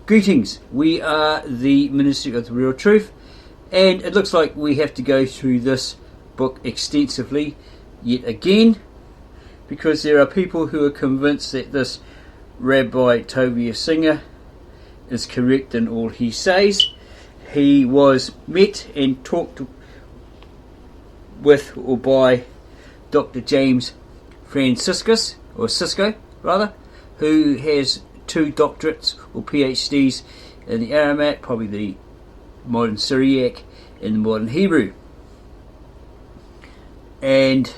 Greetings, we are the Ministry of the Real Truth, and it looks like we have to go through this book extensively yet again, because there are people who are convinced that this Rabbi Tovia Singer is correct in all he says. He was met and talked with or by Dr. James Franciscus, or Cisco rather, who has 2 doctorates or PhDs in the Aramaic, probably the modern Syriac and the modern Hebrew. And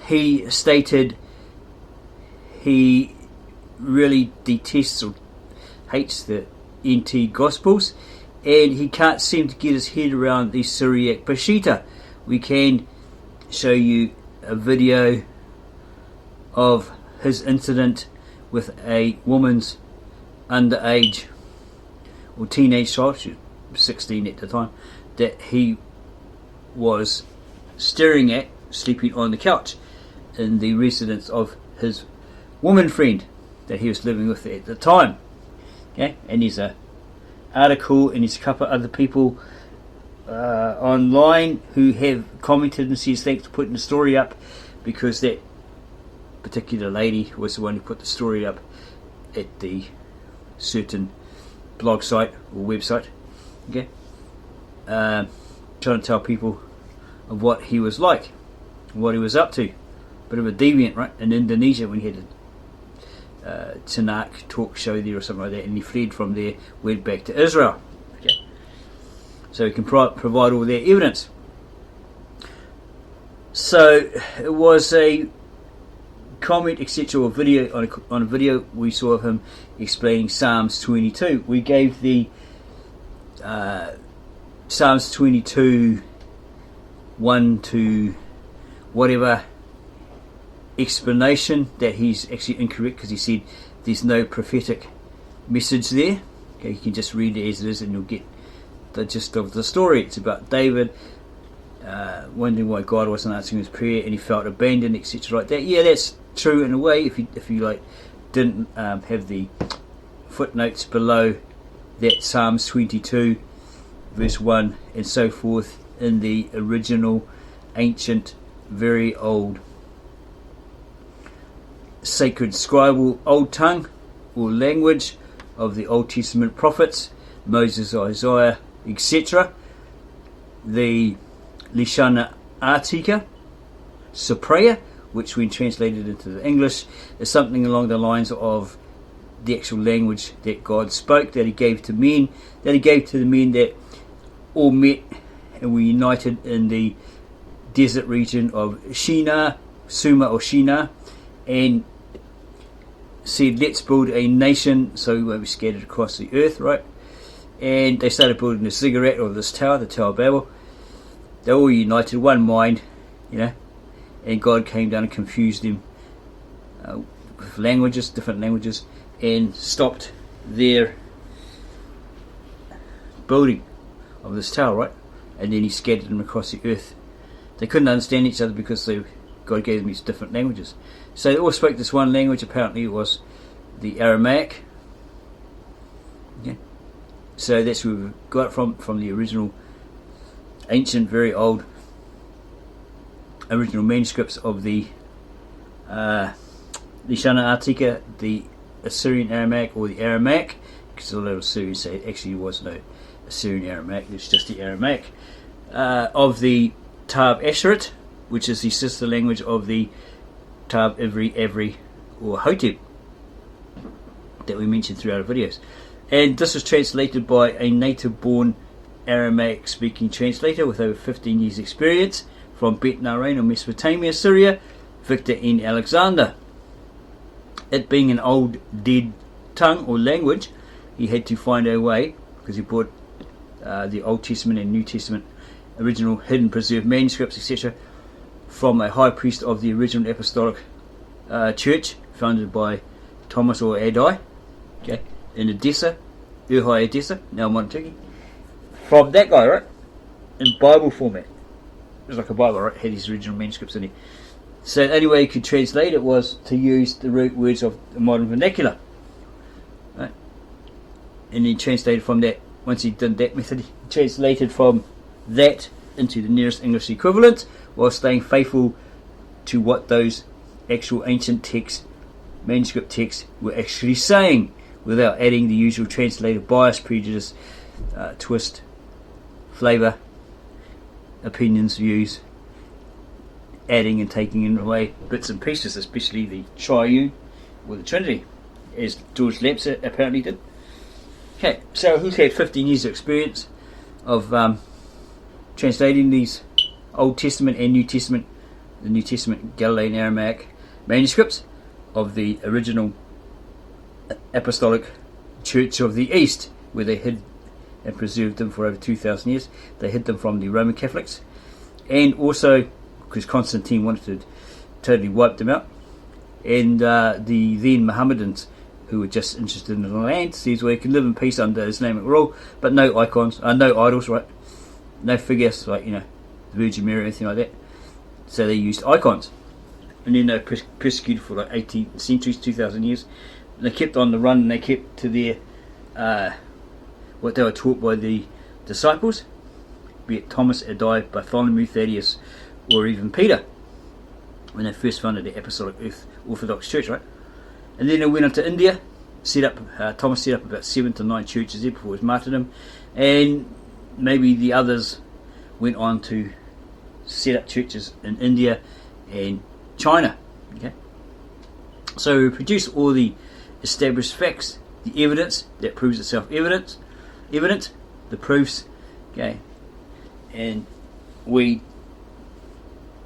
he stated he really detests or hates the NT Gospels, and he can't seem to get his head around the Syriac Peshitta. We can show you a video of his incident with a woman's underage or teenage child, she was 16 at the time, that he was staring at, sleeping on the couch in the residence of his woman friend that he was living with at the time. Okay, and there's an article and there's a couple of other people online who have commented and says thanks for putting the story up, because that particular lady was the one who put the story up at the certain blog site or website. Okay, trying to tell people of what he was like, what he was up to. Bit of a deviant, right? In Indonesia, when he had a Tanakh talk show there or something like that, and he fled from there, went back to Israel. Okay, so he can provide all their evidence. So it was a comment, etc., or video on a video we saw of him explaining Psalms 22. We gave the Psalms 22 1 to whatever explanation that he's actually incorrect, because he said there's no prophetic message there. Okay, you can just read it as it is and you'll get the gist of the story. It's about David wondering why God wasn't answering his prayer and he felt abandoned, etc., like that. Yeah, that's true in a way, if you like didn't have the footnotes below that Psalms 22 verse 1 and so forth in the original ancient, very old sacred scribal old tongue or language of the Old Testament prophets, Moses, Isaiah, etc. The Lishana Artika Supriya, which when translated into the English is something along the lines of the actual language that God spoke, that he gave to men, that he gave to the men that all met and were united in the desert region of Shinar, Sumer or Shinar, and said, let's build a nation so we won't be scattered across the earth, right? And they started building the ziggurat, or this tower, the Tower of Babel. They all united, one mind, and God came down and confused them with languages, different languages, and stopped their building of this tower, right? And then he scattered them across the earth. They couldn't understand each other because God gave them these different languages. So they all spoke this one language. Apparently it was the Aramaic. Yeah. So that's where we got it from the original ancient, very old original manuscripts of the Lishana Artika, the Assyrian Aramaic, or the Aramaic, because a lot of Assyrians say it actually was no Assyrian Aramaic, it's just the Aramaic, of the Tab Asheret, which is the sister language of the Tab Ivri, or Hotep, that we mentioned throughout our videos. And this was translated by a native-born Aramaic speaking translator with over 15 years experience from Bet Narain or Mesopotamia, Syria, Victor N. Alexander. It being an old dead tongue or language, he had to find a way, because he brought the Old Testament and New Testament original hidden preserved manuscripts, etc., from a high priest of the original apostolic church founded by Thomas or Adai, okay, in Edessa, Urhai Edessa, now modern Turkey. From that guy, right, in Bible format. It was like a Bible, right, had his original manuscripts in it. So the only way you could translate it was to use the root words of the modern vernacular, right? and he translated from that. Once he did that method, he translated from that into the nearest English equivalent, while staying faithful to what those actual ancient texts, manuscript texts, were actually saying, without adding the usual translated bias, prejudice, twist, flavour, opinions, views, adding and taking in away bits and pieces, especially the triune or the Trinity, as George Lamsa apparently did. Okay, so he's had 15 years of experience of translating these Old Testament and New Testament, the New Testament Galilean Aramaic manuscripts of the original Apostolic Church of the East, where they hid and preserved them for over 2,000 years. They hid them from the Roman Catholics, and also because Constantine wanted to totally wipe them out, and the then Mohammedans, who were just interested in the land, sees where you can live in peace under Islamic rule, but no icons, no idols, right? No figures like, the Virgin Mary or anything like that. So they used icons, and then they were persecuted for like 18 centuries, 2,000 years. And they kept on the run, and they kept to their what they were taught by the disciples, be it Thomas, Addai, Bartholomew, Thaddeus, or even Peter, when they first founded the Apostolic Orthodox Church, right? And then they went on to India, Thomas set up about 7 to 9 churches there before his martyrdom, and maybe the others went on to set up churches in India and China. Okay, so we produce all the established facts, the evidence that proves itself evident, the proofs, okay, and we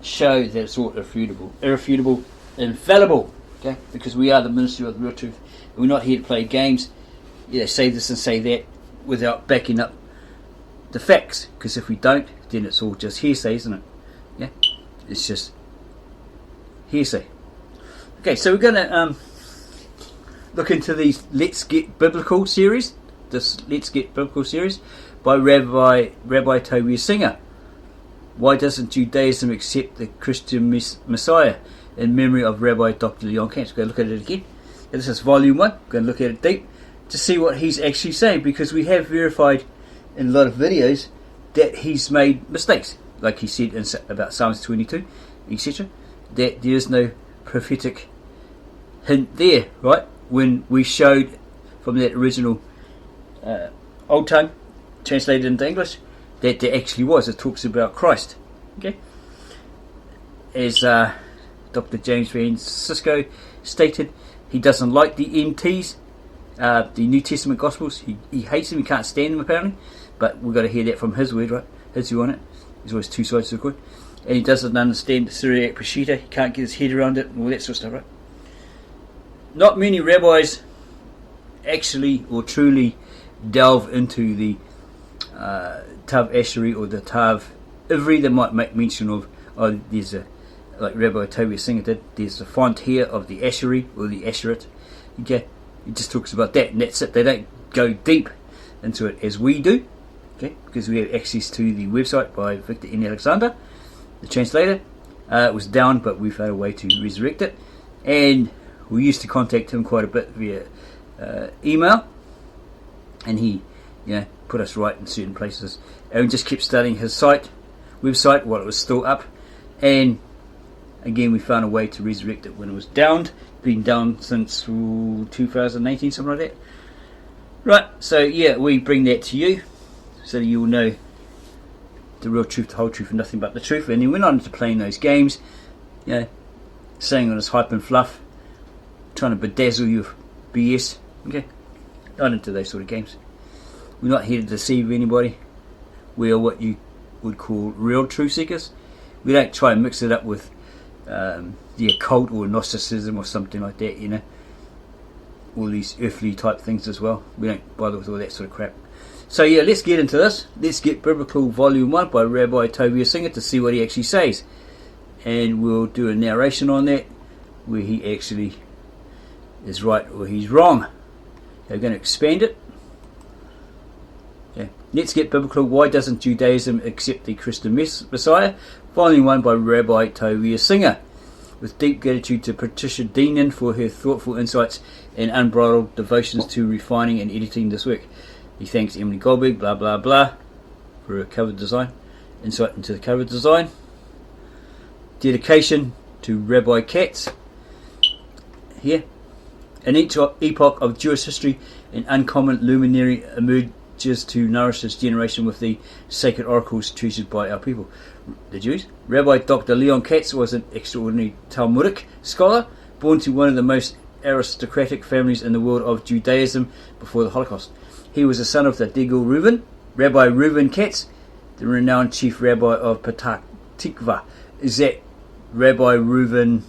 show that it's all irrefutable, infallible, okay, because we are the ministry of the real truth. We're not here to play games, say this and say that without backing up the facts, because if we don't, then it's all just hearsay, isn't it? Yeah, it's just hearsay. Okay, so we're going to look into these Let's Get Biblical series, by Rabbi Tovia Singer. Why doesn't Judaism accept the Christian Messiah? In memory of Rabbi Dr. Leon Kant. We're going to look at it again. And this is volume 1. We're going to look at it deep to see what he's actually saying, because we have verified in a lot of videos that he's made mistakes, like he said about Psalms 22, etc., that there is no prophetic hint there, right? When we showed from that original Old Tongue translated into English that there actually was. It talks about Christ. Okay, as Dr. James Van Cisco stated, he doesn't like the NTs, the New Testament Gospels. He hates them. He can't stand them apparently. But we've got to hear that from his word, right? His view on it. There's always two sides to the coin. And he doesn't understand the Syriac Peshitta. He can't get his head around it and all that sort of stuff, right? Not many rabbis actually or truly delve into the Tav Asheri or the Tav Ivri. They might make mention of, there's a, like Rabbi Tovia Singer did, there's a font here of the Asheri or the Asheret. Okay, it just talks about that, and that's it. They don't go deep into it as we do, okay, because we have access to the website by Victor N. Alexander, the translator. It was down, but we found a way to resurrect it, and we used to contact him quite a bit via email, and he, put us right in certain places, and we just kept studying his website while it was still up, and again we found a way to resurrect it when it was downed. Been down since 2018, something like that. Right, so we bring that to you so that you will know the real truth, the whole truth, and nothing but the truth. And then we're not into playing those games, saying all this hype and fluff, trying to bedazzle you with BS. Okay, not into those sort of games. We're not here to deceive anybody. We are what you would call real truth seekers. We don't try and mix it up with the occult or Gnosticism or something like that, all these earthly type things as well. We don't bother with all that sort of crap. So let's get into this. Let's get Biblical Volume 1 by Rabbi Tovia Singer to see what he actually says. And we'll do a narration on that, where he actually is right or he's wrong. We're going to expand it. Okay. Let's get biblical. Why doesn't Judaism accept the Christian Messiah? Volume 1 by Rabbi Tovia Singer. With deep gratitude to Patricia Deenan for her thoughtful insights and unbridled devotions to refining and editing this work. He thanks Emily Goldberg, blah blah blah, for her cover design. Insight into the cover design. Dedication to Rabbi Katz. Here. In each epoch of Jewish history, an uncommon luminary emerges to nourish this generation with the sacred oracles treasured by our people, the Jews. Rabbi Dr. Leon Katz was an extraordinary Talmudic scholar, born to one of the most aristocratic families in the world of Judaism before the Holocaust. He was the son of the Degel Reuven, Rabbi Reuven Katz, the renowned chief rabbi of Petah Tikva. Is that Rabbi Reuven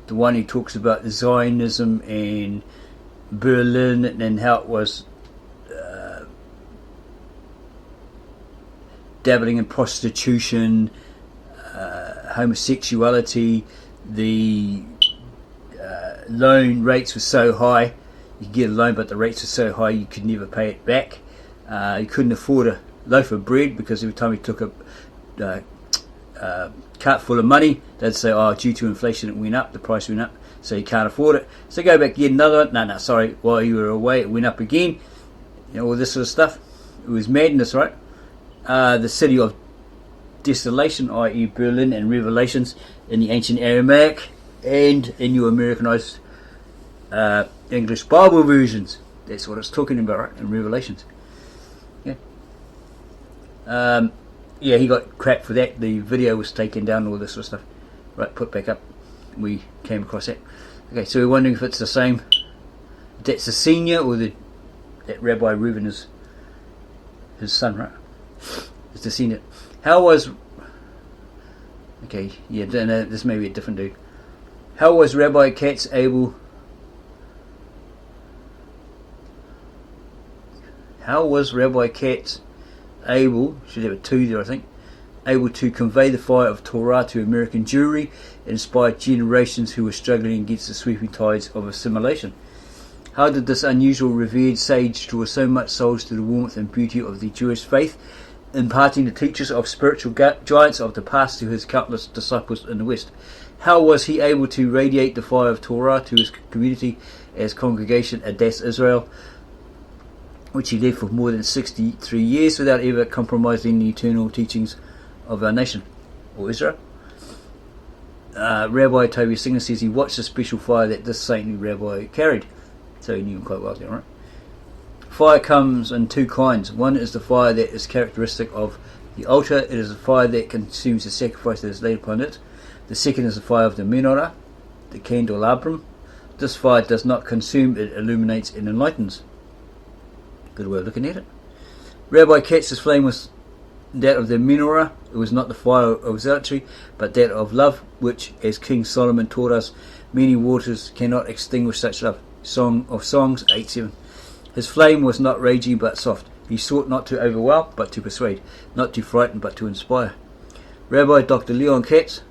the one who talks about Zionism and Berlin and how it was dabbling in prostitution, homosexuality, the loan rates were so high, you could get a loan but the rates were so high you could never pay it back. You couldn't afford a loaf of bread because every time you took a cart full of money, they'd say, oh, due to inflation it went up, the price went up, so you can't afford it. So go back, get another one. No, sorry, while you were away it went up again. You know, all this sort of stuff. It was madness, right? The city of desolation, i.e. Berlin, and Revelations in the ancient Aramaic and in your Americanized English Bible versions. That's what it's talking about, right? In Revelations. Yeah. Yeah, he got crap for that. The video was taken down, all this sort of stuff. Right, put back up. We came across that. Okay, so we're wondering if it's the same. That's the senior, or that Rabbi Reuven is his son, right? It's the senior. How was... Okay, yeah, this may be a different dude. How was Rabbi Katz able... should have a 2 there I think, able to convey the fire of Torah to American Jewry and inspire generations who were struggling against the sweeping tides of assimilation? How did this unusual revered sage draw so much souls to the warmth and beauty of the Jewish faith, imparting the teachers of spiritual giants of the past to his countless disciples in the West? How was he able to radiate the fire of Torah to his community as congregation Adass Israel, which he led for more than 63 years without ever compromising the eternal teachings of our nation, or Israel? Rabbi Tovia Singer says he watched the special fire that this saintly rabbi carried, so he knew him quite well there, right? Fire comes in 2 kinds. One is the fire that is characteristic of the altar. It is a fire that consumes the sacrifice that is laid upon it. The second is the fire of the menorah, the candelabrum. This fire does not consume, it illuminates and enlightens. Good way of looking at it. Rabbi Katz's flame was that of the menorah. It was not the fire of zealotry, but that of love, which, as King Solomon taught us, many waters cannot extinguish such love. Song of Songs 8:7. His flame was not raging but soft. He sought not to overwhelm but to persuade, not to frighten but to inspire. Rabbi Dr. Leon Katz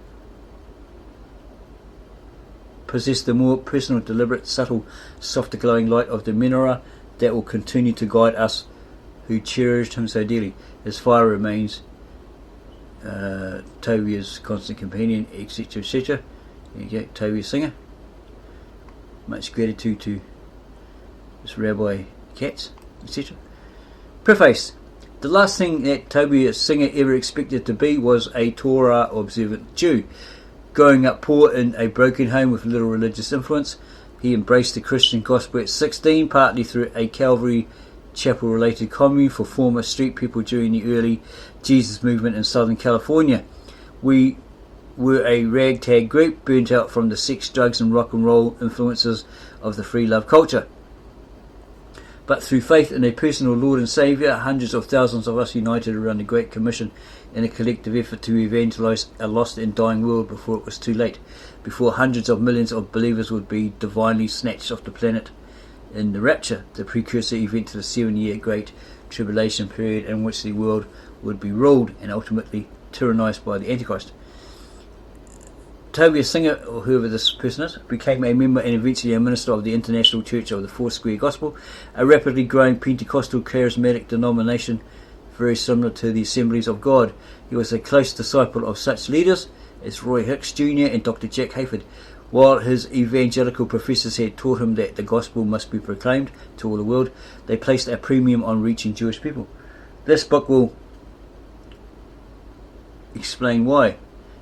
possessed the more personal, deliberate, subtle, softer glowing light of the menorah that will continue to guide us who cherished him so dearly. His fire remains Tovia's constant companion, etc., etc. There you go, Tovia Singer. Much gratitude to this Rabbi Katz, etc. Preface. The last thing that Tovia Singer ever expected to be was a Torah observant Jew. Growing up poor in a broken home with little religious influence, he embraced the Christian gospel at 16, partly through a Calvary Chapel related commune for former street people during the early Jesus movement in Southern California. We were a ragtag group burnt out from the sex, drugs and rock and roll influences of the free love culture. But through faith in a personal Lord and Saviour, hundreds of thousands of us united around the Great Commission in a collective effort to evangelize a lost and dying world before it was too late, before hundreds of millions of believers would be divinely snatched off the planet in the rapture, the precursor event to the 7-year Great Tribulation period in which the world would be ruled and ultimately tyrannized by the Antichrist. Tovia Singer, or whoever this person is, became a member and eventually a minister of the International Church of the Foursquare Gospel, a rapidly growing Pentecostal charismatic denomination very similar to the Assemblies of God. He was a close disciple of such leaders as Roy Hicks Jr. and Dr. Jack Hayford. While his evangelical professors had taught him that the gospel must be proclaimed to all the world, they placed a premium on reaching Jewish people. This book will explain why.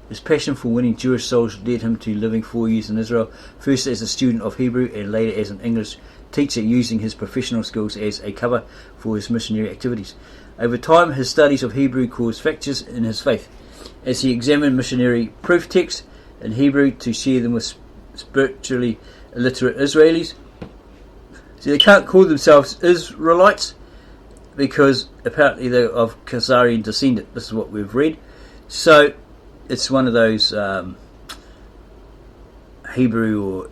His passion for winning Jewish souls led him to living 4 years in Israel, first as a student of Hebrew and later as an English teacher, using his professional skills as a cover for his missionary activities. Over time, his studies of Hebrew caused fractures in his faith, as he examined missionary proof texts in Hebrew to share them with spiritually illiterate Israelis. See, they can't call themselves Israelites because apparently they're of Khazarian descent. This is what we've read. So it's one of those Hebrew or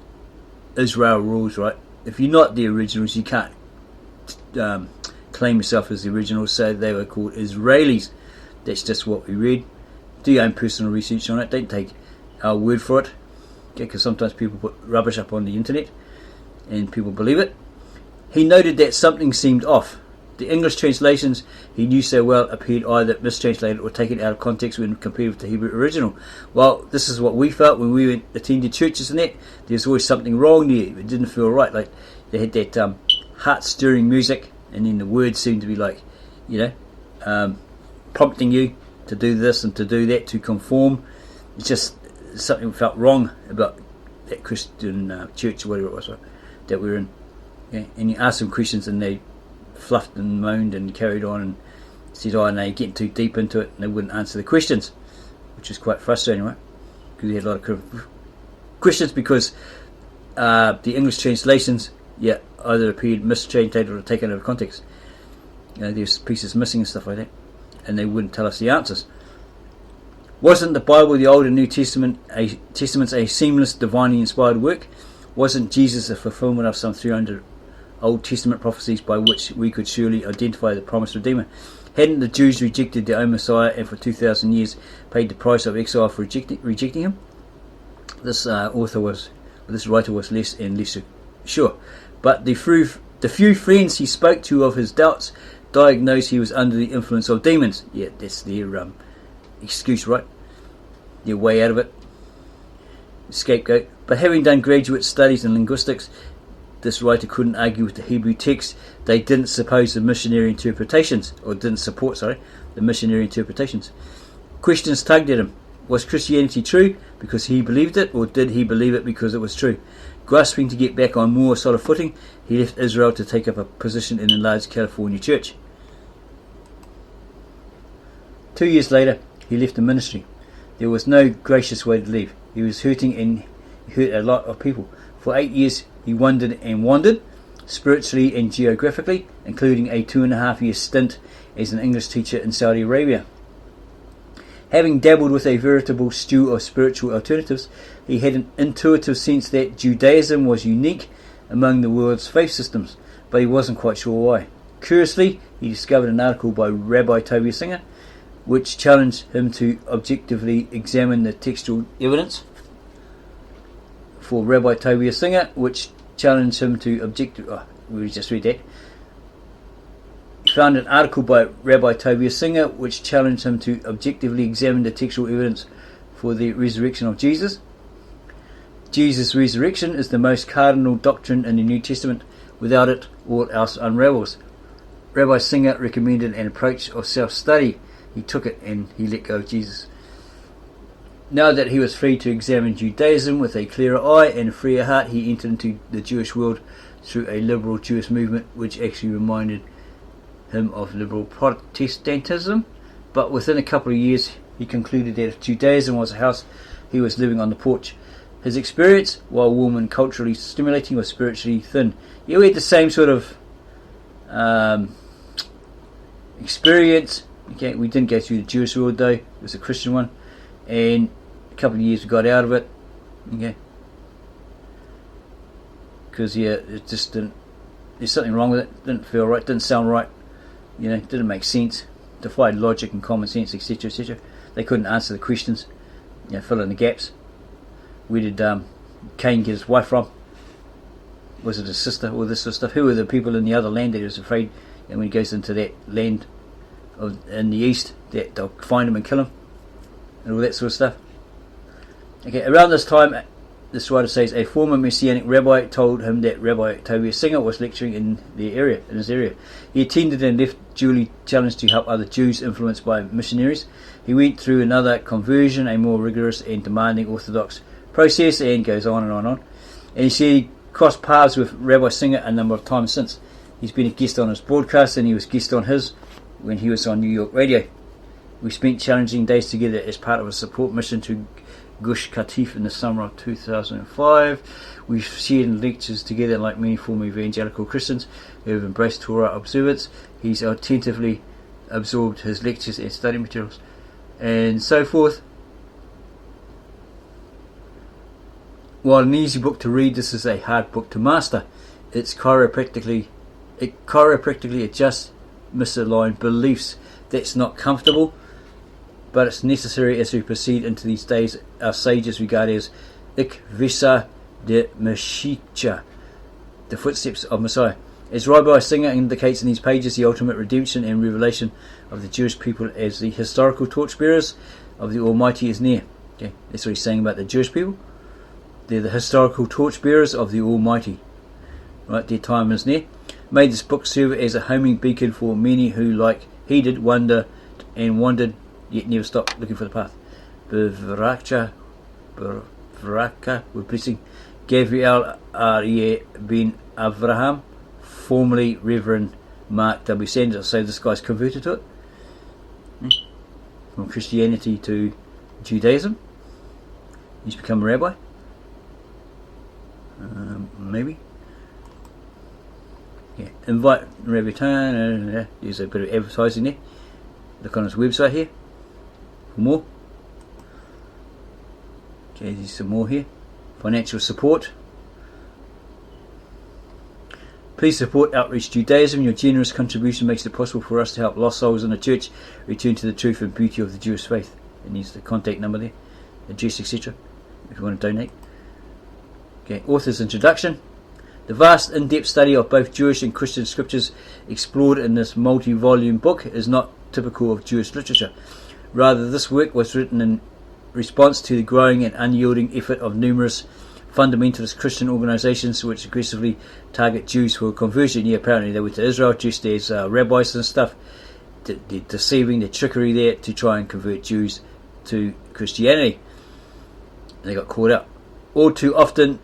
Israel rules, right? If you're not the originals, you can't claim yourself as the originals, so they were called Israelis. That's just what we read. Do your own personal research on it. Don't take our word for it, because sometimes people put rubbish up on the internet and people believe it. He noted that something seemed off. The English translations he knew so well appeared either mistranslated or taken out of context when compared with the Hebrew original. Well, this is what we felt when we attended churches and that. There's always something wrong there. It didn't feel right. Like they had that heart-stirring music, and then the words seemed to be like, prompting you to do this and to do that, to conform. It's just something felt wrong about that Christian church or whatever it was, right, that we were in. Yeah? And you ask them questions and they fluffed and moaned and carried on and said, and they're getting too deep into it, and they wouldn't answer the questions, which is quite frustrating, right? Because we had a lot of questions because the English translations, either appeared mistranslated or taken out of context. There's pieces missing and stuff like that, and they wouldn't tell us the answers. Wasn't the Bible, the Old and New Testaments, a seamless, divinely inspired work? Wasn't Jesus a fulfillment of some 300 Old Testament prophecies by which we could surely identify the promised Redeemer? Hadn't the Jews rejected their own Messiah and for 2,000 years paid the price of exile for rejecting him? This writer was less and less sure. But the few friends he spoke to of his doubts diagnosed he was under the influence of demons. Yeah, that's their excuse, right? Their way out of it. Scapegoat. But having done graduate studies in linguistics, this writer couldn't argue with the Hebrew text. They didn't support the missionary interpretations. Questions tugged at him. Was Christianity true because he believed it, or did he believe it because it was true? Grasping to get back on more solid footing, he left Israel to take up a position in a large California church. 2 years later, he left the ministry. There was no gracious way to leave. He was hurting, and he hurt a lot of people. For 8 years, he wandered and wandered, spiritually and geographically, including a 2.5-year stint as an English teacher in Saudi Arabia. Having dabbled with a veritable stew of spiritual alternatives, he had an intuitive sense that Judaism was unique among the world's faith systems, but he wasn't quite sure why. Curiously, he discovered an article by Rabbi Tovia Singer, which challenged him to objectively examine the textual evidence. For Rabbi Tovia Singer, which challenged him to we just read that. He found an article by Rabbi Tovia Singer which challenged him to objectively examine the textual evidence for the resurrection of Jesus. Jesus' resurrection is the most cardinal doctrine in the New Testament. Without it, all else unravels. Rabbi Singer recommended an approach of self-study. He took it and he let go of Jesus. Now that he was free to examine Judaism with a clearer eye and a freer heart, he entered into the Jewish world through a liberal Jewish movement which actually reminded him of liberal Protestantism. But within a couple of years, he concluded that if Judaism was a house, he was living on the porch. His experience, while warm and culturally stimulating, was spiritually thin. Yeah, we had the same sort of experience. Okay, we didn't go through the Jewish world though. It was a Christian one. And a couple of years we got out of it. Okay. Because it just didn't, there's something wrong with it. Didn't feel right, didn't sound right. Didn't make sense. Defied logic and common sense, etc., etc. They couldn't answer the questions. Fill in the gaps. Where did Cain get his wife from? Was it his sister? All this sort of stuff. Who were the people in the other land that he was afraid, and when he goes into that land in the east, that they'll find him and kill him, and all that sort of stuff. Okay, around this time, this writer says a former Messianic rabbi told him that Rabbi Tovia Singer was lecturing in his area. He attended and left duly challenged to help other Jews influenced by missionaries. He went through another conversion, a more rigorous and demanding Orthodox process, and goes on and on and on. And he said he crossed paths with Rabbi Singer a number of times since. He's been a guest on his broadcast, and he was guest on his when he was on New York radio. We spent challenging days together as part of a support mission to Gush Katif in the summer of 2005. We've shared lectures together like many former evangelical Christians who have embraced Torah observance. He's attentively absorbed his lectures and study materials and so forth. While an easy book to read, this is a hard book to master. It chiropractically adjusts misaligned beliefs. That's not comfortable, but it's necessary as we proceed into these days. Our sages regard as Ikvisa de Mashiach, the footsteps of Messiah. As Rabbi Singer indicates in these pages, the ultimate redemption and revelation of the Jewish people as the historical torchbearers of the Almighty is near. Okay, that's what he's saying about the Jewish people. They're the historical torchbearers of the Almighty. Right, their time is near. May this book serve as a homing beacon for many who, like he did, wandered, yet never stopped looking for the path. Bevraka, with blessing. Gabriel Aryeh ben Avraham, formerly Reverend Mark W. Sanders. So this guy's converted to it. From Christianity to Judaism. He's become a rabbi. Maybe. Yeah. Invite Rabbi Tovia. There's a bit of advertising there. Look on his website here for more. Okay, there's some more here. Financial support. Please support Outreach Judaism. Your generous contribution makes it possible for us to help lost souls in the church return to the truth and beauty of the Jewish faith. And there's the contact number there, address, etc. if you want to donate. Okay, author's introduction. The vast in-depth study of both Jewish and Christian scriptures explored in this multi-volume book is not typical of Jewish literature. Rather, this work was written in response to the growing and unyielding effort of numerous fundamentalist Christian organisations which aggressively target Jews for conversion. Yeah, apparently they went to Israel just as rabbis and stuff. They're deceiving, the trickery there to try and convert Jews to Christianity. They got caught up. All too often,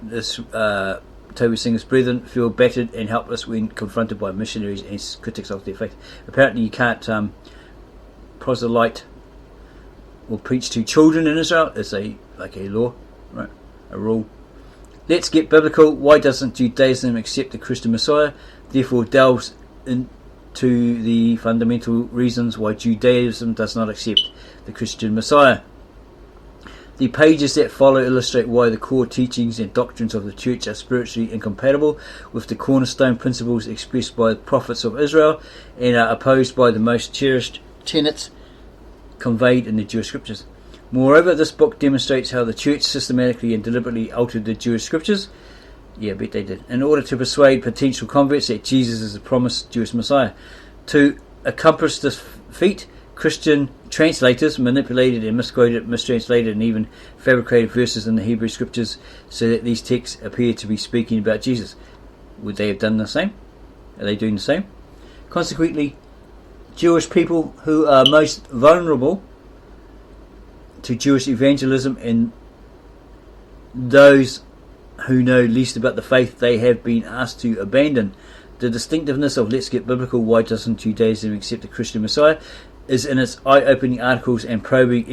this Tovia Singer's brethren feel battered and helpless when confronted by missionaries and critics of their faith. Apparently you can't proselyte or preach to children in Israel. It's a law, right? A rule. Let's get biblical. Why doesn't Judaism accept the Christian Messiah? Therefore delves into the fundamental reasons why Judaism does not accept the Christian Messiah. The pages that follow illustrate why the core teachings and doctrines of the church are spiritually incompatible with the cornerstone principles expressed by the prophets of Israel and are opposed by the most cherished tenets conveyed in the Jewish scriptures. Moreover, this book demonstrates how the church systematically and deliberately altered the Jewish scriptures. Yeah, I bet they did. In order to persuade potential converts that Jesus is the promised Jewish Messiah. To accomplish this feat, Christian translators manipulated and misquoted, mistranslated and even fabricated verses in the Hebrew scriptures so that these texts appear to be speaking about Jesus. Would they have done the same? Are they doing the same? Consequently, Jewish people who are most vulnerable to Jewish evangelism and those who know least about the faith they have been asked to abandon. The distinctiveness of Let's Get Biblical, Why Doesn't Judaism Accept the Christian Messiah, is in its eye-opening articles and probing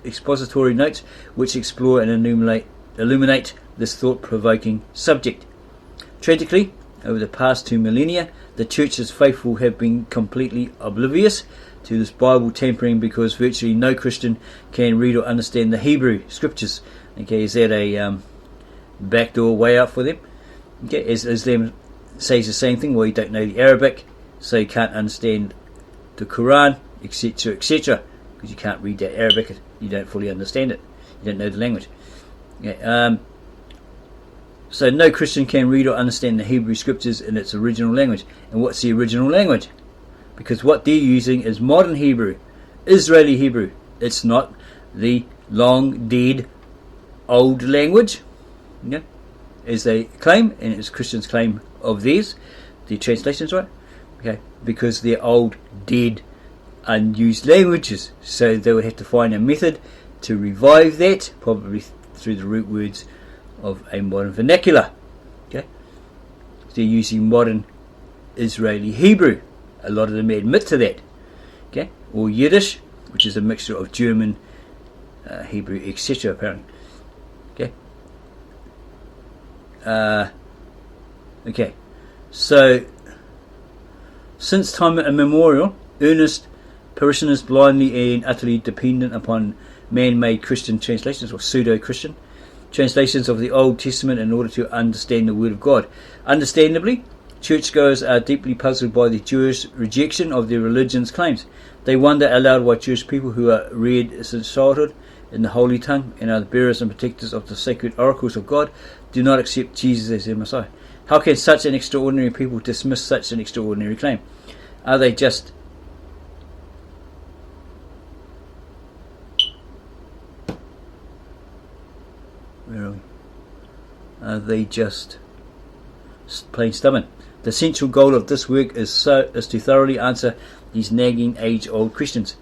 expository notes which explore and illuminate this thought-provoking subject. Tragically, over the past 2 millennia, the church's faithful have been completely oblivious to this Bible tampering because virtually no Christian can read or understand the Hebrew scriptures. Okay, is that a backdoor way out for them? Okay, Islam says the same thing. Well, you don't know the Arabic, so you can't understand the Quran, etc., etc., because you can't read that Arabic, you don't fully understand it, you don't know the language. Okay, so no Christian can read or understand the Hebrew scriptures in its original language. And what's the original language? Because what they're using is modern Hebrew, Israeli Hebrew. It's not the long dead old language, as they claim, and as Christians claim of theirs, the translations, right? Okay, because they're old, dead, unused languages, so they would have to find a method to revive that, probably through the root words of a modern vernacular. Okay, they're using modern Israeli Hebrew. A lot of them admit to that. Okay, or Yiddish, which is a mixture of German, Hebrew, etc. Apparently. Okay. Okay. So, since time immemorial, earnest parishioners blindly and utterly dependent upon man-made Christian translations, or pseudo-Christian translations of the Old Testament in order to understand the Word of God. Understandably, churchgoers are deeply puzzled by the Jewish rejection of their religion's claims. They wonder aloud why Jewish people who are reared since childhood in the Holy Tongue and are the bearers and protectors of the sacred oracles of God do not accept Jesus as their Messiah. How can such an extraordinary people dismiss such an extraordinary claim? Are they just plain stubborn? The central goal of this work is to thoroughly answer these nagging age-old questions.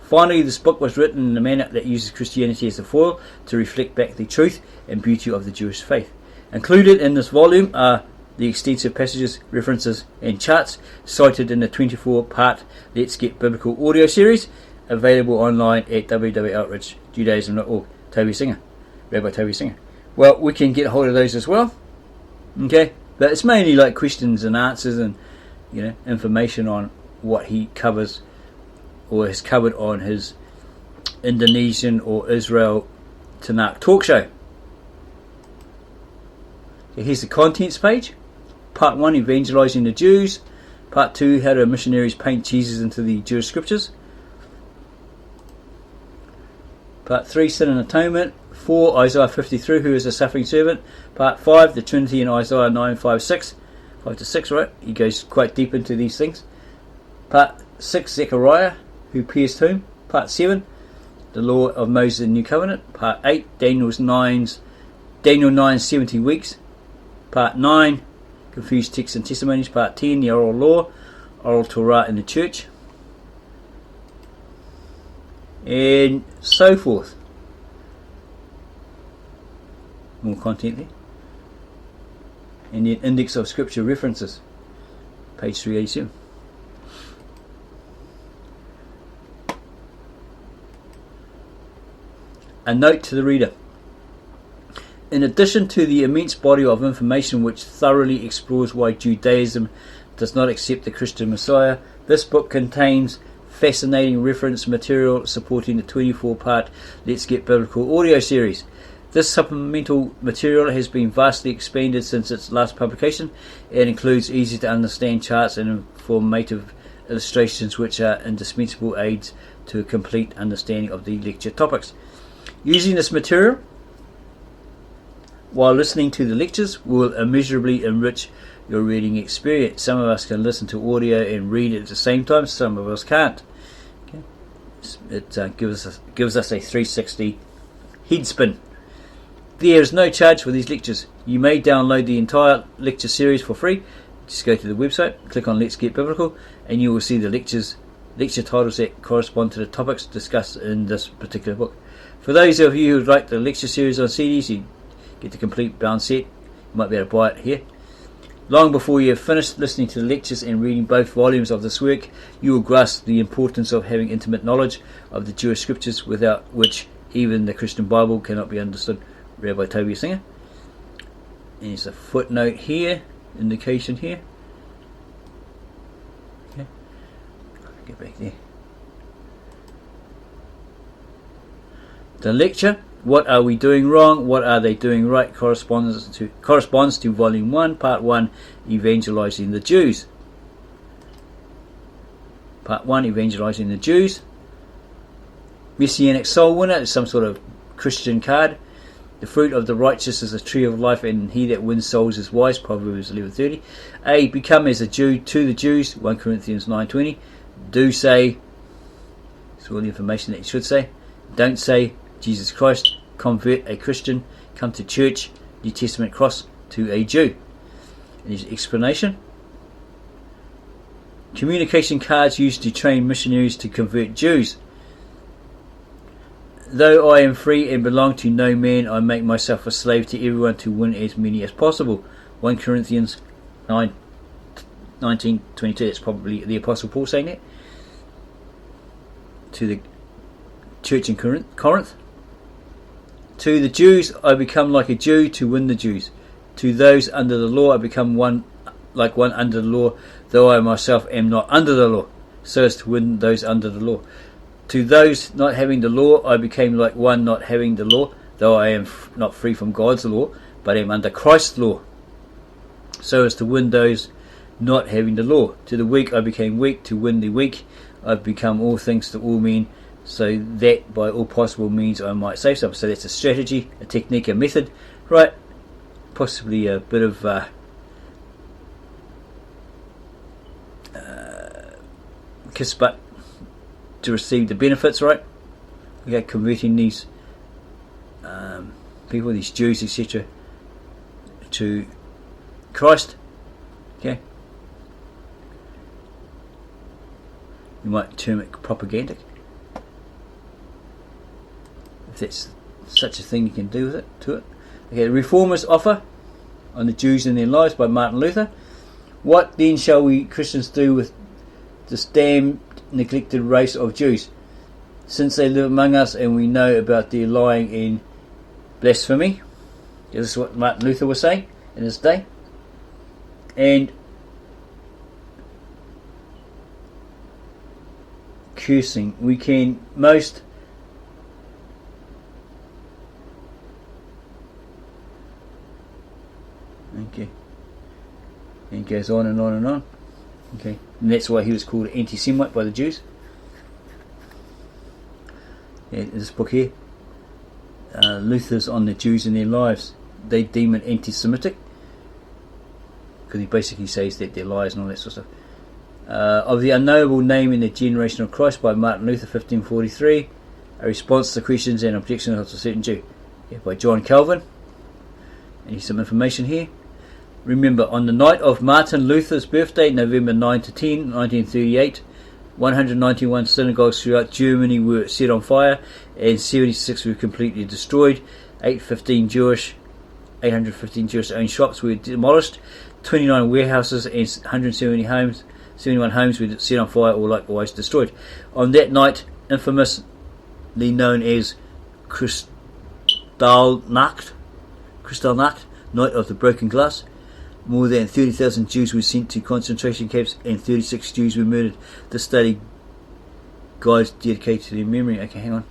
Finally, this book was written in a manner that uses Christianity as a foil to reflect back the truth and beauty of the Jewish faith. Included in this volume are the extensive passages, references and charts cited in the 24-part Let's Get Biblical audio series, available online at www.outreachjudaism.org. Tovia Singer, Rabbi Tovia Singer. Well, we can get hold of those as well. Okay, but it's mainly like questions and answers and information on what he covers or has covered on his Indonesian or Israel Tanakh talk show. Okay, here's the contents page. Part 1, Evangelizing the Jews. Part 2, How do missionaries paint Jesus into the Jewish scriptures. Part 3, Sin and Atonement. 4, Isaiah 53, who is a suffering servant. Part 5, the Trinity in Isaiah 9, 5 to 6, right? He goes quite deep into these things. Part 6, Zechariah, who pierced whom. Part 7, the law of Moses in the New Covenant. Part 8, Daniel 9, 70 weeks. Part 9, confused texts and testimonies. Part 10, the oral law, oral Torah in the church, and so forth. More content there. And the index of scripture references, page 387. A note to the reader. In addition to the immense body of information which thoroughly explores why Judaism does not accept the Christian Messiah, this book contains fascinating reference material supporting the 24-part Let's Get Biblical audio series. This supplemental material has been vastly expanded since its last publication and includes easy to understand charts and informative illustrations which are indispensable aids to a complete understanding of the lecture topics. Using this material while listening to the lectures will immeasurably enrich your reading experience. Some of us can listen to audio and read at the same time, some of us can't. Okay. It gives us a 360 head spin. There is no charge for these lectures. You may download the entire lecture series for free. Just go to the website, click on Let's Get Biblical, and you will see the lecture titles that correspond to the topics discussed in this particular book. For those of you who would like the lecture series on CDs, you get the complete bound set. You might be able to buy it here. Long before you have finished listening to the lectures and reading both volumes of this work, you will grasp the importance of having intimate knowledge of the Jewish scriptures, without which even the Christian Bible cannot be understood. Rabbi Tovia Singer. And there's a footnote here, indication here. Okay, get back there. The lecture, What Are We Doing Wrong? What Are They Doing Right? corresponds to Volume 1, Part 1, Evangelizing the Jews. Part 1, Evangelizing the Jews. Messianic Soul Winner is some sort of Christian card. The fruit of the righteous is a tree of life, and he that wins souls is wise. Proverbs 11:30. A. Become as a Jew to the Jews. 1 Corinthians 9:20. Do say. It's all the information that you should say. Don't say. Jesus Christ, convert a Christian, come to church, New Testament cross to a Jew. And his explanation: communication cards used to train missionaries to convert Jews. Though I am free and belong to no man, I make myself a slave to everyone to win as many as possible. 1 Corinthians 19:22. That's probably the Apostle Paul saying that to the church in Corinth. To the Jews I become like a Jew to win the Jews. To those under the law I become one like one under the law, though I myself am not under the law, so as to win those under the law. To those not having the law I became like one not having the law, though I am not free from God's law, but am under Christ's law, so as to win those not having the law. To the weak I became weak to win the weak. I've become all things to all men, so that by all possible means I might save some. So that's a strategy, a technique, a method, right? Possibly a bit of kiss butt to receive the benefits, right? Okay, converting these people, these Jews, etc., to Christ. Okay, you might term it propagandic, if that's such a thing you can do with it. To it. Okay, the Reformers' offer on the Jews and their lives by Martin Luther. What then shall we Christians do with this damned, neglected race of Jews, since they live among us and we know about their lying and blasphemy? This is what Martin Luther was saying in his day. And cursing. We can most okay, and it goes on and on and on. Okay, and that's why he was called anti-Semite by the Jews. Yeah, this book here, Luther's on the Jews and their lives. They deem it anti-Semitic because he basically says that they're lies and all that sort of stuff. Of the unknowable name in the generation of Christ by Martin Luther, 1543. A response to questions and objections of a certain Jew. Yeah, by John Calvin. And here's some information here. Remember, on the night of Martin Luther's birthday, November 9 to 10, 1938, 191 synagogues throughout Germany were set on fire and 76 were completely destroyed. 815 Jewish owned shops were demolished. 29 warehouses and 71 homes were set on fire or likewise destroyed. On that night, infamously known as Kristallnacht, Night of the Broken Glass, more than 30,000 Jews were sent to concentration camps and 36 Jews were murdered. This study guides dedicated to their memory. Okay, hang on.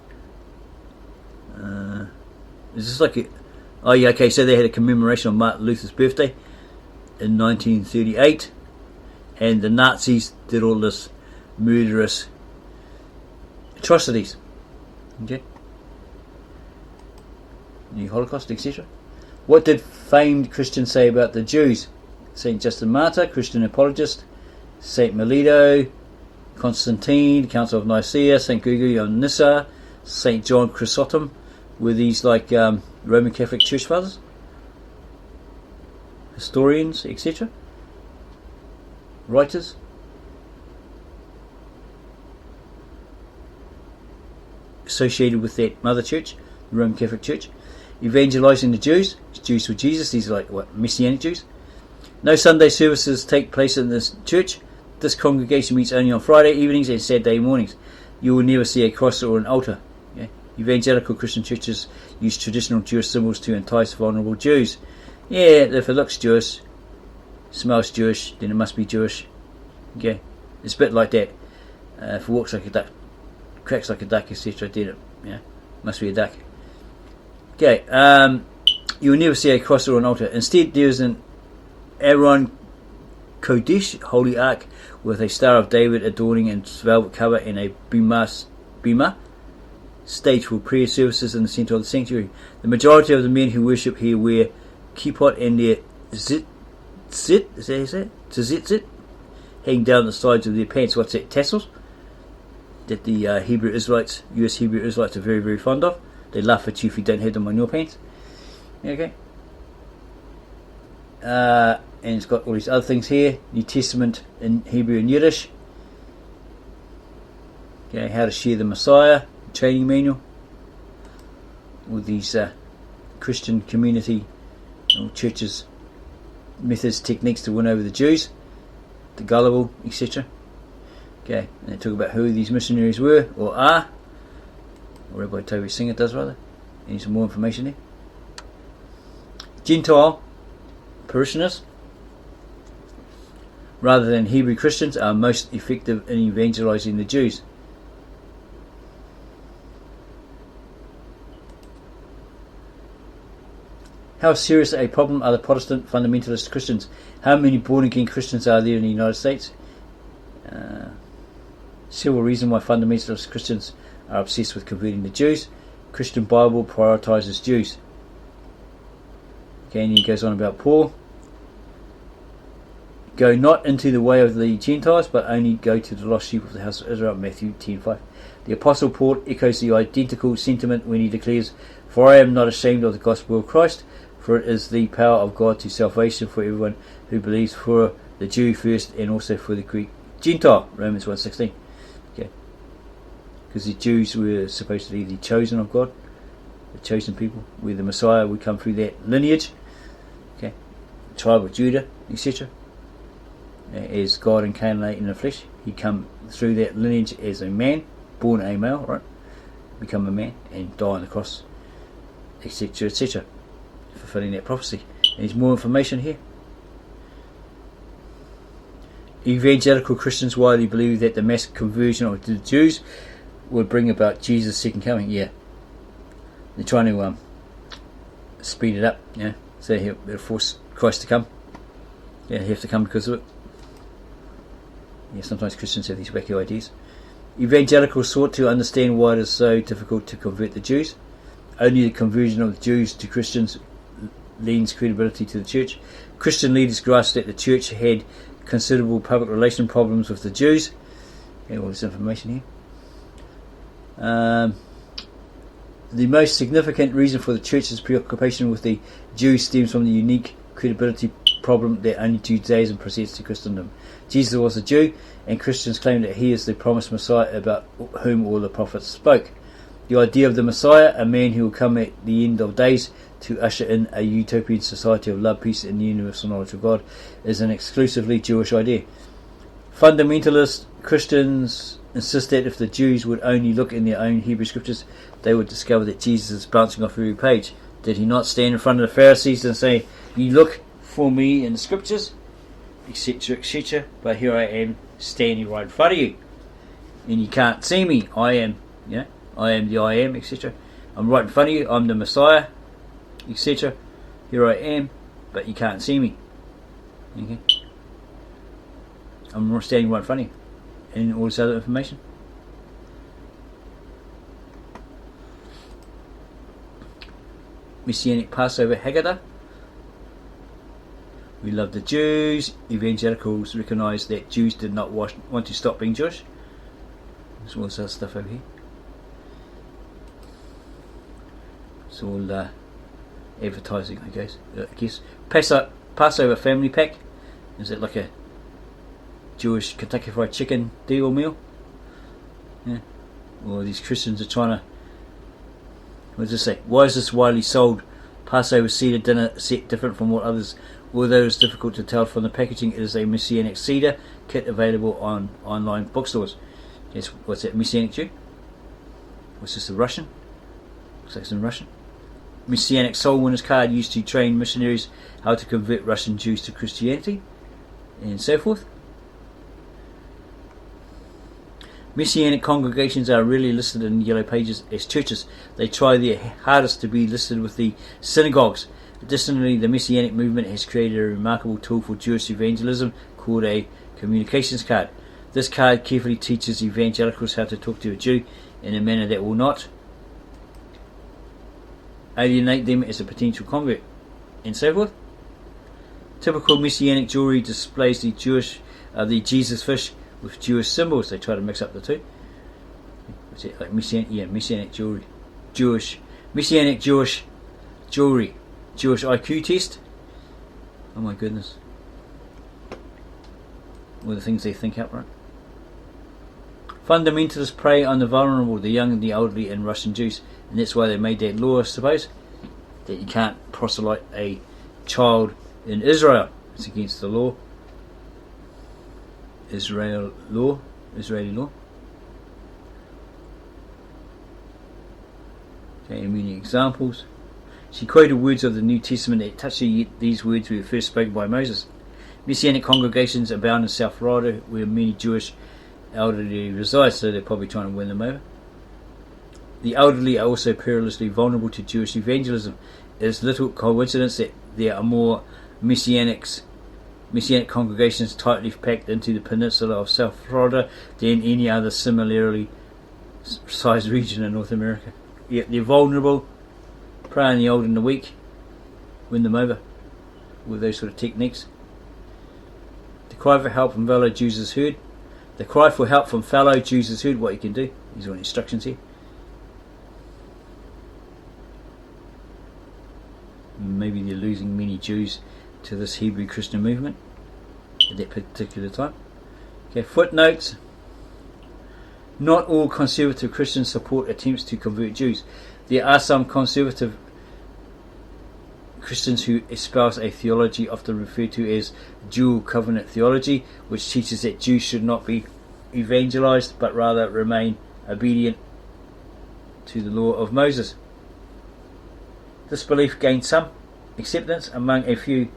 Is this like a... Oh yeah, okay, so they had a commemoration on Martin Luther's birthday in 1938, and the Nazis did all this murderous atrocities. Okay? The Holocaust, etc. What did famed Christians say about the Jews? Saint Justin Martyr, Christian apologist. Saint Melito, Constantine, Council of Nicaea, Saint Gregory of Nyssa, Saint John Chrysostom. Were these like Roman Catholic Church fathers, historians, etc., writers? Associated with that mother church, the Roman Catholic Church. Evangelizing the Jews. Jews for Jesus. These are like what, Messianic Jews. No Sunday services take place in this church. This congregation meets only on Friday evenings and Saturday mornings. You will never see a cross or an altar. Yeah? Evangelical Christian churches use traditional Jewish symbols to entice vulnerable Jews. Yeah, if it looks Jewish, smells Jewish, then it must be Jewish. Okay, it's a bit like that. If it walks like a duck, cracks like a duck, etc., then it must be a duck. Okay, you will never see a cross or an altar. Instead, there is an Aaron Kodesh, holy ark, with a Star of David adorning its velvet cover and a bima stage for prayer services in the centre of the sanctuary. The majority of the men who worship here wear kippot and their tzitzit hanging down the sides of their pants. What's that? Tassels? That the US Hebrew Israelites are very, very fond of. They laugh at you if you don't have them on your pants. Okay. And it's got all these other things here. New Testament in Hebrew and Yiddish. Okay, how to share the Messiah, training manual. All these Christian community or churches, methods, techniques to win over the Jews, the gullible, etc. Okay, and they talk about who these missionaries were or are. Or Rabbi Tovia Singer does rather. Need some more information there. Gentile parishioners, rather than Hebrew Christians, are most effective in evangelizing the Jews. How serious a problem are the Protestant fundamentalist Christians? How many born-again Christians are there in the United States? Several reasons why fundamentalist Christians are obsessed with converting the Jews. Christian Bible prioritizes Jews. Okay, and he goes on about Paul. Go not into the way of the Gentiles, but only go to the lost sheep of the house of Israel. Matthew 10:5. The Apostle Paul echoes the identical sentiment when he declares, "For I am not ashamed of the gospel of Christ, for it is the power of God to salvation for everyone who believes, for the Jew first and also for the Greek Gentile." Romans 1:16. Okay, because the Jews were supposed to be the chosen of God, the chosen people, where the Messiah would come through that lineage. Okay, tribe of Judah, etc. As God incarnate in the flesh, he come through that lineage as a man, born a male, right? Become a man and die on the cross, etc., etc., fulfilling that prophecy. And there's more information here. Evangelical Christians widely believe that the mass conversion of the Jews would bring about Jesus' second coming. Yeah, they're trying to speed it up. Yeah, so they'll force Christ to come. Yeah, they have to come because of it. Yeah, sometimes Christians have these wacky ideas. Evangelicals sought to understand why it is so difficult to convert the Jews. Only the conversion of the Jews to Christians lends credibility to the church. Christian leaders grasped that the church had considerable public relation problems with the Jews. Okay, all this information here. The most significant reason for the church's preoccupation with the Jews stems from the unique credibility problem that only Judaism presents to Christendom. Jesus was a Jew, and Christians claim that he is the promised Messiah about whom all the prophets spoke. The idea of the Messiah, a man who will come at the end of days to usher in a utopian society of love, peace, and the universal knowledge of God, is an exclusively Jewish idea. Fundamentalist Christians insist that if the Jews would only look in their own Hebrew scriptures, they would discover that Jesus is bouncing off every page. Did he not stand in front of the Pharisees and say, "You look for me in the scriptures, etc., etc., but here I am standing right in front of you, and you can't see me. I am, I am the I am, etc. I'm right in front of you. I'm the Messiah, etc. Here I am, but you can't see me. Okay, I'm standing right in front of you, and all this other information." Messianic Passover Haggadah. We love the Jews. Evangelicals recognise that Jews did not want to stop being Jewish. There's all this other stuff over here. It's all advertising, I guess. Passover family pack. Is it like a Jewish Kentucky Fried Chicken deal meal? Yeah. Well, these Christians are trying to. What does it say? Why is this widely sold Passover Seder dinner set different from what others? Although it's difficult to tell from the packaging, it is a Messianic Seder kit available on online bookstores. Yes, what's that? Messianic Jew? What's this? A Russian? Looks like it's in Russian. Messianic Soul Winners card used to train missionaries how to convert Russian Jews to Christianity, and so forth. Messianic congregations are rarely listed in Yellow Pages as churches. They try their hardest to be listed with the synagogues. Additionally, the Messianic movement has created a remarkable tool for Jewish evangelism called a communications card. This card carefully teaches evangelicals how to talk to a Jew in a manner that will not alienate them as a potential convert, and so forth. Typical Messianic jewelry displays the Jesus fish with Jewish symbols. They try to mix up the two. What's it like? Messianic jewelry, Jewish Messianic Jewish jewelry, Jewish IQ test. Oh my goodness. All the things they think out, right? Fundamentalists prey on the vulnerable, the young and the elderly, and Russian Jews. And that's why they made that law, I suppose, that you can't proselyte a child in Israel. It's against the law. Israeli law. Okay, many examples. She quoted words of the New Testament that touched these words were first spoken by Moses. Messianic congregations abound in South Florida, where many Jewish elderly reside, so they're probably trying to win them over. The elderly are also perilously vulnerable to Jewish evangelism. It is little coincidence that there are more Messianic congregations tightly packed into the peninsula of South Florida than any other similarly sized region in North America. Yet they're vulnerable, prey on the old and the weak, win them over with those sort of techniques. The cry for help from fellow Jews is heard. The cry for help from fellow Jews is heard. What you can do. These are instructions here. Maybe they're losing many Jews to this Hebrew Christian movement at that particular time. Okay, footnotes. Not all conservative Christians support attempts to convert Jews. There are some conservative Christians who espouse a theology often referred to as dual covenant theology, which teaches that Jews should not be evangelized but rather remain obedient to the law of Moses. This belief gained some acceptance among a few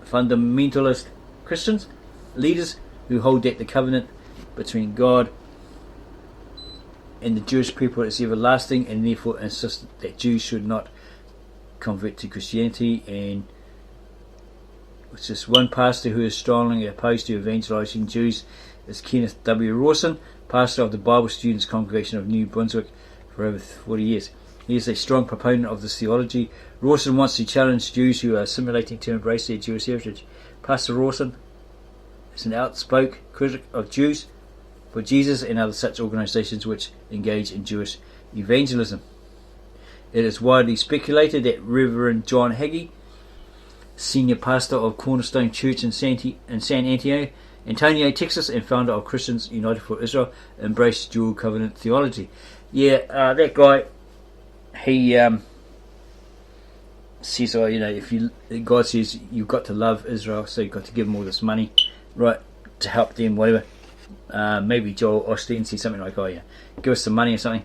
fundamentalist Christians leaders who hold that the covenant between God and the Jewish people is everlasting, and therefore insist that Jews should not convert to Christianity. And it's just one pastor who is strongly opposed to evangelizing Jews is Kenneth W. Rawson, pastor of the Bible Students Congregation of New Brunswick for over 40 years. He is a strong proponent of this theology. Rawson wants to challenge Jews who are assimilating to embrace their Jewish heritage. Pastor Rawson is an outspoken critic of Jews for Jesus and other such organizations which engage in Jewish evangelism. It is widely speculated that Reverend John Hagee, senior pastor of Cornerstone Church in San Antonio, Texas, and founder of Christians United for Israel, embraced dual covenant theology. That guy, he says, God says you've got to love Israel, so you've got to give them all this money, right, to help them, whatever. Maybe Joel Osteen says something like, give us some money or something,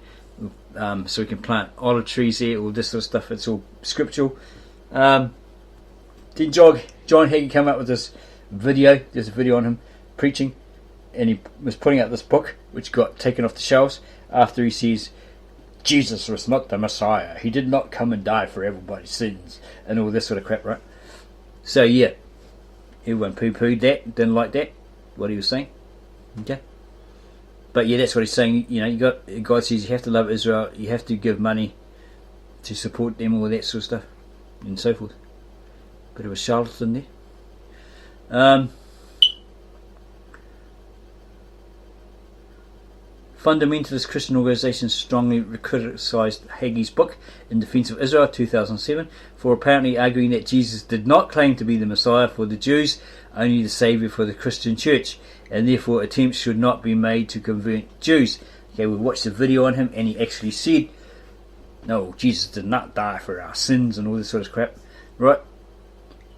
so we can plant olive trees there, all this sort of stuff. It's all scriptural. Then John Hagee came up with this video. There's a video on him preaching, and he was putting out this book, which got taken off the shelves after he says Jesus was not the Messiah. He did not come and die for everybody's sins, and all this sort of crap, right? So everyone poo-pooed that, didn't like that, what he was saying. Okay, but that's what he's saying. God says you have to love Israel, you have to give money to support them, all that sort of stuff, and so forth. Bit of a charlatan there. Fundamentalist Christian organizations strongly criticized Hagee's book in defense of Israel 2007 for apparently arguing that Jesus did not claim to be the Messiah for the Jews, only the Saviour for the Christian church, and therefore attempts should not be made to convert Jews. Okay, we watched the video on him, and he actually said, no, Jesus did not die for our sins and all this sort of crap, right?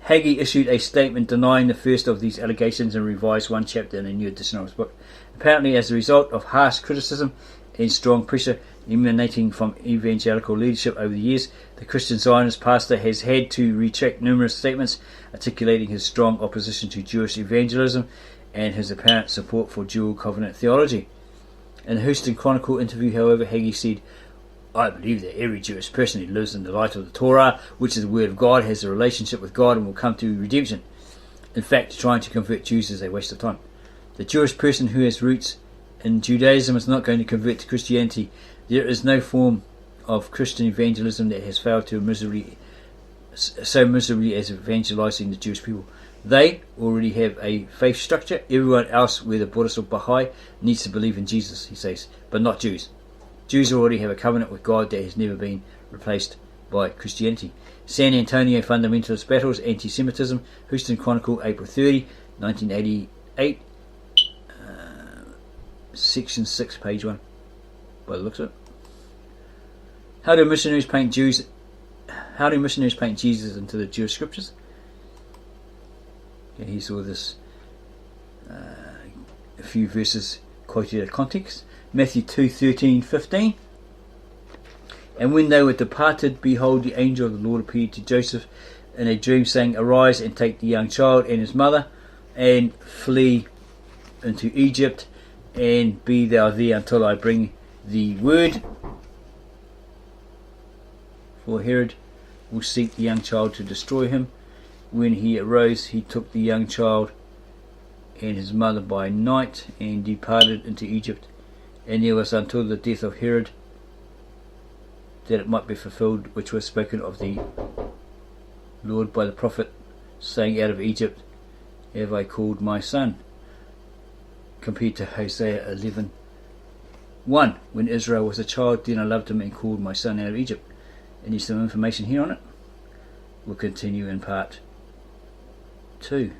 Hagee issued a statement denying the first of these allegations and revised one chapter in a new edition of his book. Apparently, as a result of harsh criticism and strong pressure emanating from evangelical leadership over the years, the Christian Zionist pastor has had to retract numerous statements articulating his strong opposition to Jewish evangelism and his apparent support for dual covenant theology. In a Houston Chronicle interview, however, Hagee said, I believe that every Jewish person who lives in the light of the Torah, which is the word of God, has a relationship with God and will come to redemption. In fact, trying to convert Jews is a waste of time. The Jewish person who has roots in Judaism is not going to convert to Christianity. There is no form of Christian evangelism that has failed so miserably as evangelizing the Jewish people. They already have a faith structure. Everyone else, whether Buddhist or Baha'i, needs to believe in Jesus, he says, but not Jews. Jews already have a covenant with God that has never been replaced by Christianity. San Antonio Fundamentalist Battles, Anti-Semitism, Houston Chronicle, April 30, 1988, section 6, page 1, by the looks of it. How do missionaries paint Jesus into the Jewish scriptures? Okay, here's all this, a few verses quoted out of context. Matthew 2:13-15. And when they were departed, behold, the angel of the Lord appeared to Joseph in a dream, saying, Arise and take the young child and his mother, and flee into Egypt, and be thou there until I bring thee word. For Herod will seek the young child to destroy him. When he arose, he took the young child and his mother by night, and departed into Egypt. And there was until the death of Herod, that it might be fulfilled which was spoken of the Lord by the prophet, saying, Out of Egypt have I called my son. Compared to Hosea 11:1. When Israel was a child, then I loved him and called my son out of Egypt. And there's some information here on it. We'll continue in part 2.